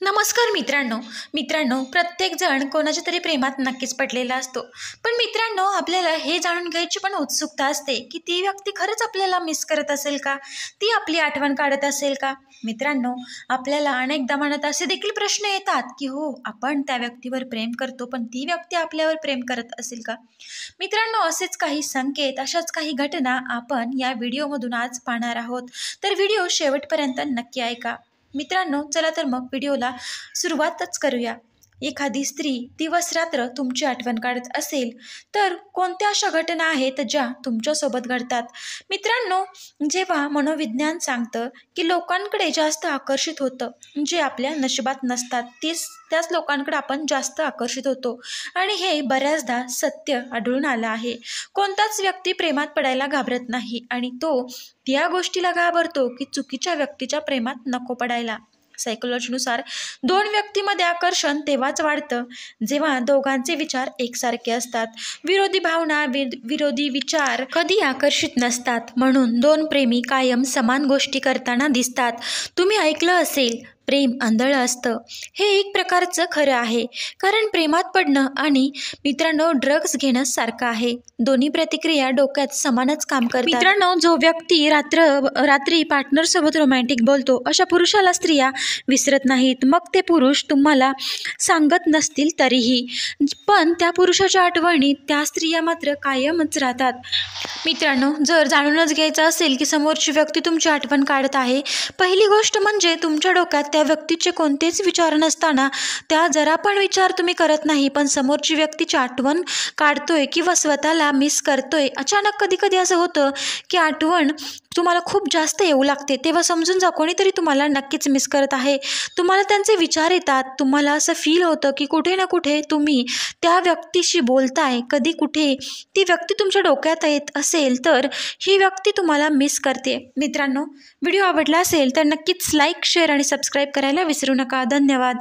नमस्कार मित्रांनो. प्रत्येक जण कोणाच्या तरी प्रेमात नक्कीच पडलेला असतो. पण मित्रांनो, आपल्याला हे जाणून घ्यायची पण उत्सुकता असते की ती व्यक्ती खरंच आपल्याला मिस करत असेल का? ती आपली आठवण काढत असेल का? मित्रांनो, आपल्याला अनेकदा मनात असे देखील प्रश्न येतात की हो, आपण त्या व्यक्तीवर प्रेम करतो, पण ती व्यक्ती आपल्यावर प्रेम करत असेल का? मित्रांनो, असेच काही संकेत, अशाच काही घटना आपण या व्हिडिओमधून आज पाहणार आहोत. तर व्हिडिओ शेवटपर्यंत नक्की ऐका. मित्रांनो, चला तर मग व्हिडिओला सुरुवातच करूया. एखादी स्त्री दिवस-रात्र तुमची आठवण काढत असेल, तर कोणत्या अशा घटना आहेत ज्या तुमच्यासोबत घडतात? मित्रांनो, जेव्हा मनोविज्ञान सांगतं की लोकांकडे जास्त आकर्षित होतं, जे आपल्या नशिबात नसतात, त्याच लोकांकडे आपण जास्त आकर्षित होतो. आणि हे बऱ्याचदा सत्य आढळून आलं आहे. कोणताच व्यक्ती प्रेमात पडायला घाबरत नाही आणि तो या गोष्टीला घाबरतो की चुकीच्या व्यक्तीच्या प्रेमात नको पडायला. सायकोलॉजीनुसार दोन व्यक्तीमध्ये आकर्षण तेव्हाच वाढतं जेव्हा दोघांचे विचार एकसारखे असतात. विरोधी भावना, विरोधी विचार कधी आकर्षित नसतात. म्हणून दोन प्रेमी कायम समान गोष्टी करताना दिसतात. तुम्ही ऐकलं असेल, प्रेम आंधळं असतं. हे एक प्रकारचं खरं आहे, कारण प्रेमात पडणं आणि मित्रांनो ड्रग्ज घेणं सारखं आहे. दोन्ही प्रतिक्रिया डोक्यात समानच काम करतात. मित्रांनो, जो व्यक्ती रात्री पार्टनरसोबत रोमॅन्टिक बोलतो, अशा पुरुषाला स्त्रिया विसरत नाहीत. मग ते पुरुष तुम्हाला सांगत नसतील तरीही, पण त्या पुरुषाच्या आठवणी त्या स्त्रिया मात्र कायमच राहतात. मित्रांनो, जर जाणूनच घ्यायचं असेल की समोरची व्यक्ती तुमची आठवण काढत आहे, पहिली गोष्ट म्हणजे तुमच्या डोक्यात त्या व्यक्तीचे कोणतेच विचार नसताना त्या जरा पण विचार तुम्ही करत नाही, पण समोरची व्यक्तीची आठवण काढतोय किंवा स्वतःला मिस करतोय. अचानक कधी कधी असं होतं की आठवण तुम्हाला खूप जास्त येऊ लागते, तेव्हा समजून जा कोणीतरी तुम्हाला नक्कीच मिस करत आहे. तुम्हाला त्यांचे विचार येतात, तुम्हाला असं फील होतं की कुठे ना कुठे तुम्ही त्या व्यक्तीशी बोलताय, कधी कुठे ती व्यक्ती तुमच्या डोक्यात येत असेल तर ही व्यक्ती तुम्हाला मिस करते. मित्रांनो, व्हिडिओ आवडला असेल तर नक्कीच लाईक, शेअर आणि सबस्क्राईब करायला विसरू नका. धन्यवाद.